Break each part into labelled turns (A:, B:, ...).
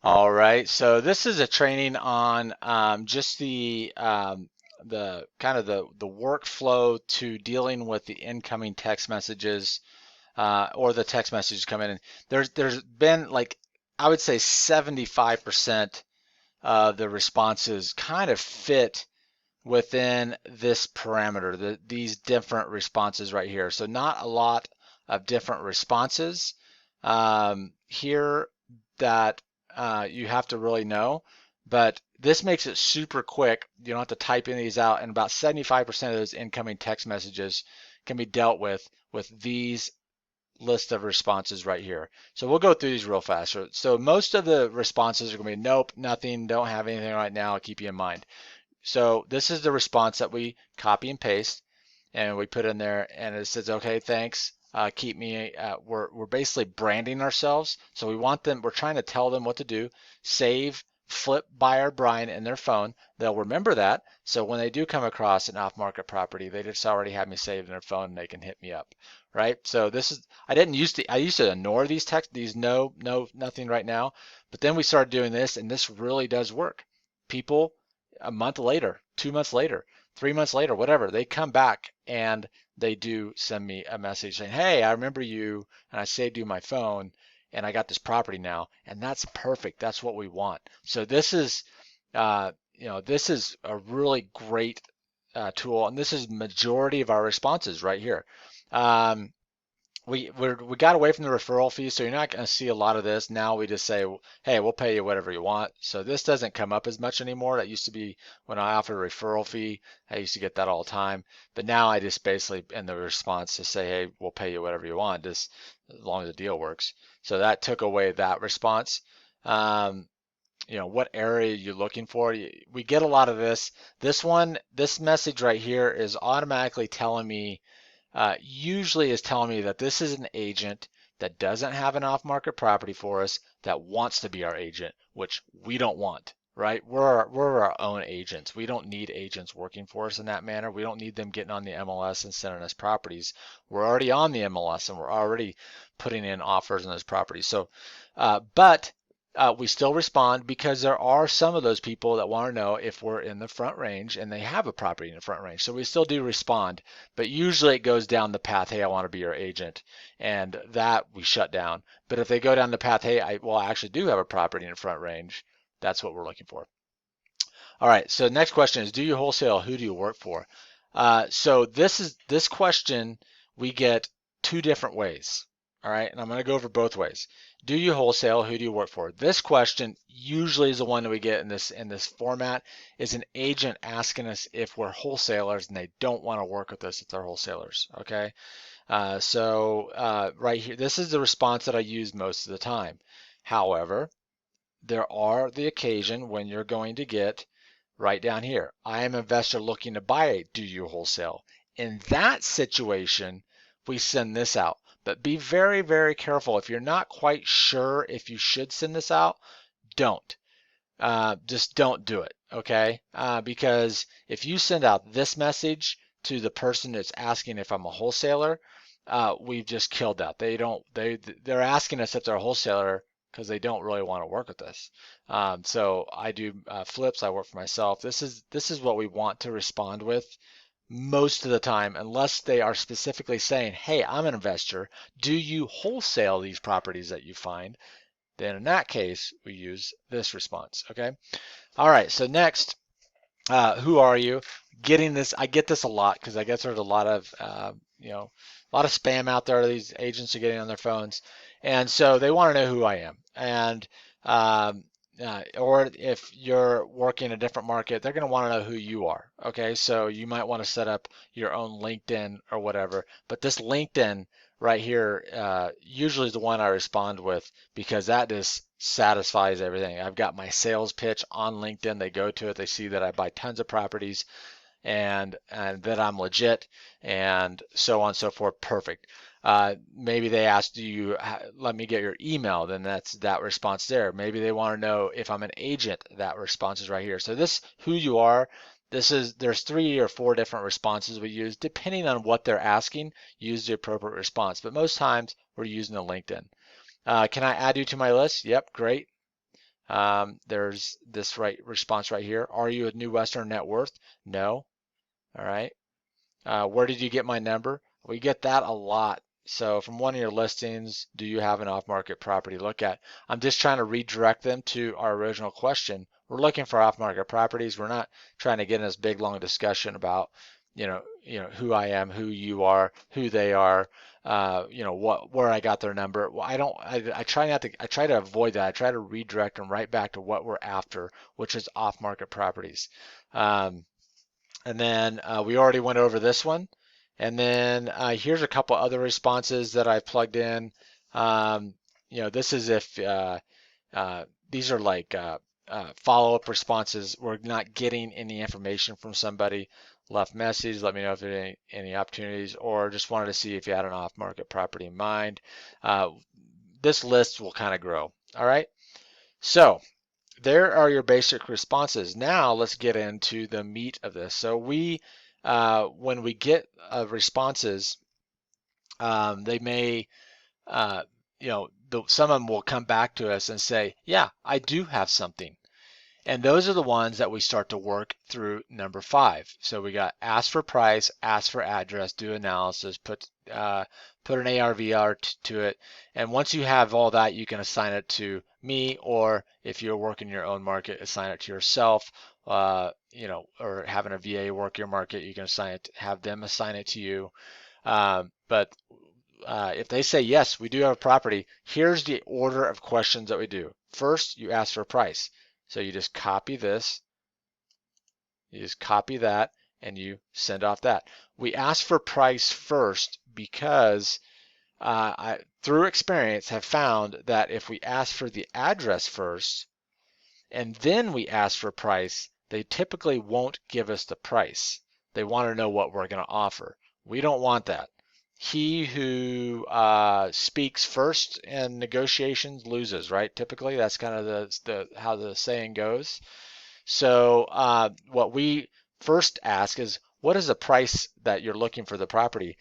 A: All right, so this is a training on just the kind of the workflow to dealing with the incoming text messages or the text messages come in. And there's been like I would say 75% of the responses kind of fit within this parameter, these different responses right here. So not a lot of different responses here that you have to really know, but this makes it super quick. You don't have to type any of these out, and about 75% of those incoming text messages can be dealt with these list of responses right here. So we'll go through these real fast. So most of the responses are going to be nope, nothing, don't have anything right now. I'll keep you in mind. So this is the response that we copy and paste, and we put in there, and it says, okay, thanks. Keep me. We're basically branding ourselves, so we want them. We're trying to tell them what to do. Save Flip Buyer Brian in their phone. They'll remember that. So when they do come across an off-market property, they just already have me saved in their phone, and they can hit me up, right? So this is. I used to ignore these text, these no, no, nothing right now, but then we started doing this, and this really does work. People a month later, 2 months later, 3 months later, whatever, they come back and they do send me a message saying, hey, I remember you and I saved you my phone and I got this property now. And that's perfect. That's what we want. So this is, this is a really great tool. And this is majority of our responses right here. Um, we got away from the referral fee, so you're not going to see a lot of this. Now we just say, hey, we'll pay you whatever you want. So this doesn't come up as much anymore. That used to be when I offered a referral fee. I used to get that all the time. But now I just basically in the response to say, hey, we'll pay you whatever you want, just as long as the deal works. So that took away that response. Um, what area you're looking for. We get a lot of this. This message right here is automatically telling me usually is telling me that this is an agent that doesn't have an off-market property for us that wants to be our agent, which we don't want, right? We're our own agents. We don't need agents working for us in that manner. We don't need them getting on the MLS and sending us properties. We're already on the MLS and we're already putting in offers on those properties. So, but we still respond because there are some of those people that want to know if we're in the front range and they have a property in the front range. So we still do respond, but usually it goes down the path, hey, I want to be your agent, and that we shut down. But if they go down the path, hey, I actually do have a property in the front range, that's what we're looking for. All right, so next question is, do you wholesale? Who do you work for? So this question we get two different ways. All right, and I'm going to go over both ways. Do you wholesale? Who do you work for? This question usually is the one that we get in this format is an agent asking us if we're wholesalers and they don't want to work with us if they're wholesalers. Okay, right here, this is the response that I use most of the time. However, there are the occasion when you're going to get right down here. I am an investor looking to buy it. Do you wholesale? In that situation, we send this out. But be very, very careful. If you're not quite sure if you should send this out, don't. Just don't do it, okay? Because if you send out this message to the person that's asking if I'm a wholesaler, we've just killed that. They're asking us if they're a wholesaler because they don't really want to work with us. So I do flips. I work for myself. This is what we want to respond with most of the time, unless they are specifically saying, "Hey, I'm an investor. Do you wholesale these properties that you find?" Then in that case, we use this response. Okay. All right. So next, who are you? Getting this, I get this a lot because I guess there's a lot of a lot of spam out there. These agents are getting on their phones, and so they want to know who I am. And or if you're working a different market, they're going to want to know who you are. Okay, so you might want to set up your own LinkedIn or whatever. But this LinkedIn right here usually is the one I respond with because that just satisfies everything. I've got my sales pitch on LinkedIn. They go to it, they see that I buy tons of properties and that I'm legit and so on and so forth. Perfect. Maybe they ask, do you let me get your email? Then that's that response there. Maybe they want to know if I'm an agent. That response is right here. So this who you are. There's 3 or 4 different responses we use depending on what they're asking. Use the appropriate response, but most times we're using the LinkedIn. Can I add you to my list? Yep, great. There's this response right here. Are you a New Western net worth? No. All right. Where did you get my number? We get that a lot. So from one of your listings, do you have an off-market property to look at? I'm just trying to redirect them to our original question. We're looking for off-market properties. We're not trying to get in this big long discussion about, who I am, who you are, who they are, where I got their number. Well, I try not to, I try to avoid that. I try to redirect them right back to what we're after, which is off-market properties. And then we already went over this one. And then here's a couple other responses that I plugged in. This is if these are like follow-up responses. We're not getting any information from somebody. Left message, let me know if there are any opportunities, or just wanted to see if you had an off-market property in mind. This list will kind of grow. All right. So there are your basic responses. Now let's get into the meat of this. So when we get responses, they may, some of them will come back to us and say, yeah, I do have something. And those are the ones that we start to work through number 5. So we got ask for price, ask for address, do analysis, put an ARVR to it. And once you have all that, you can assign it to me, or if you're working your own market, assign it to yourself. Or having a VA work your market, you can have them assign it to you. But if they say, yes, we do have a property, here's the order of questions that we do. First, you ask for a price. So you just copy this, you just copy that, and you send off that. We ask for price first because I, through experience, have found that if we ask for the address first and then we ask for price, they typically won't give us the price. They want to know what we're going to offer. We don't want that. He who speaks first in negotiations loses, right? Typically, that's kind of the how the saying goes. So what we first ask is, what is the price that you're looking for the property?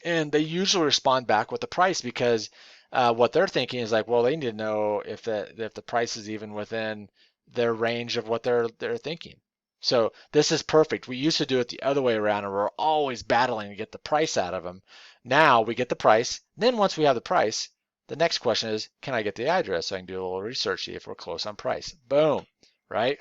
A: And they usually respond back with the price because what they're thinking is like, well, they need to know if the price is even within their range of what they're thinking. So this is perfect. We used to do it the other way around, and we're always battling to get the price out of them. Now we get the price. Then once we have the price, the next question is, can I get the address so I can do a little research, see if we're close on price. Boom, right?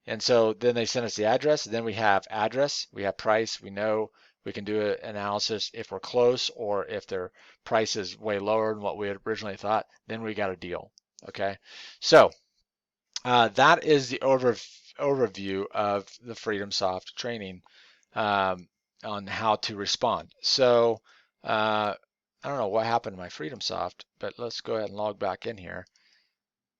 A: And so then they send us the address. Then we have address, we have price. We know we can do an analysis if we're close or if their price is way lower than what we had originally thought. Then we got a deal. Okay, so that is the overview of the FreedomSoft training on how to respond. So I don't know what happened to my FreedomSoft, but let's go ahead and log back in here.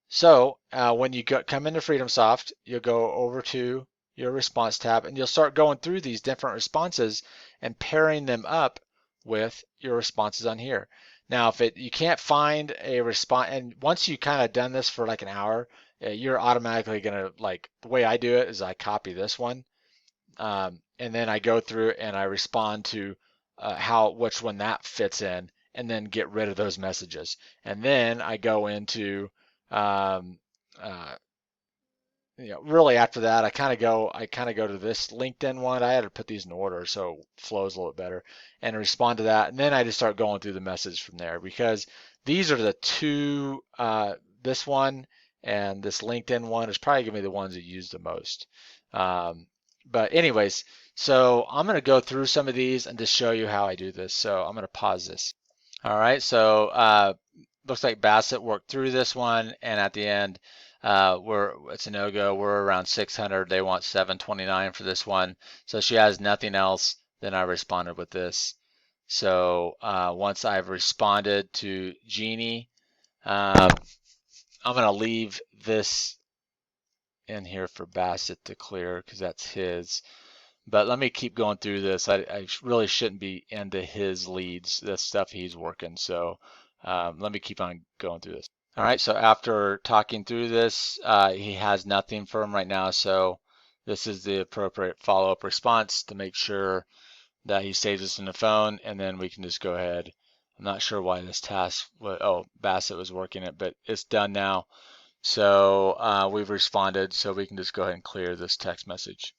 A: So when you come into FreedomSoft, you'll go over to your response tab and you'll start going through these different responses and pairing them up with your responses on here. Now, if you can't find a response, and once you kind of done this for like an hour, you're automatically gonna, like, the way I do it is I copy this one, and then I go through and I respond to which one that fits in, and then get rid of those messages. And then I go into um, really after that, I kind of go to this LinkedIn one. I had to put these in order so it flows a little bit better, and respond to that. And then I just start going through the message from there, because these are the two. This one and this LinkedIn one is probably gonna be the ones that you use the most. But anyways, so I'm gonna go through some of these and just show you how I do this. So I'm gonna pause this. All right, so looks like Bassett worked through this one, and at the end, it's a no-go. We're around 600. They want 729 for this one. So she has nothing else. Then I responded with this. So once I've responded to Jeannie, I'm going to leave this in here for Bassett to clear because that's his. But let me keep going through this. I really shouldn't be into his leads, the stuff he's working. So let me keep on going through this. All right, so after talking through this, he has nothing for him right now. So this is the appropriate follow-up response to make sure that he saves us in the phone, and then we can just go ahead. I'm not sure why this task, Bassett was working it, but it's done now. So we've responded, so we can just go ahead and clear this text message.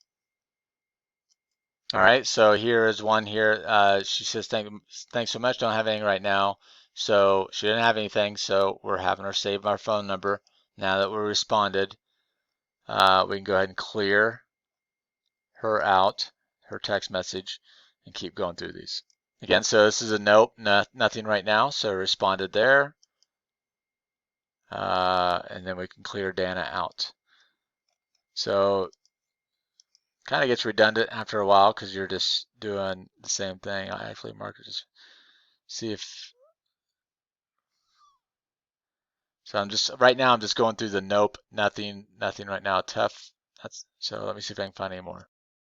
A: All right, so here is one here. She says, thanks so much. Don't have anything right now. So she didn't have anything, so we're having her save our phone number. Now that we responded, we can go ahead and clear her out, her text message, and keep going through these. Again, so this is a nope, nothing right now, so responded there. And then we can clear Dana out. So kind of gets redundant after a while because you're just doing the same thing. I actually mark it, just see if, so I'm just, right now I'm just going through the nope, nothing right now, tough. So let me see if I can find any more.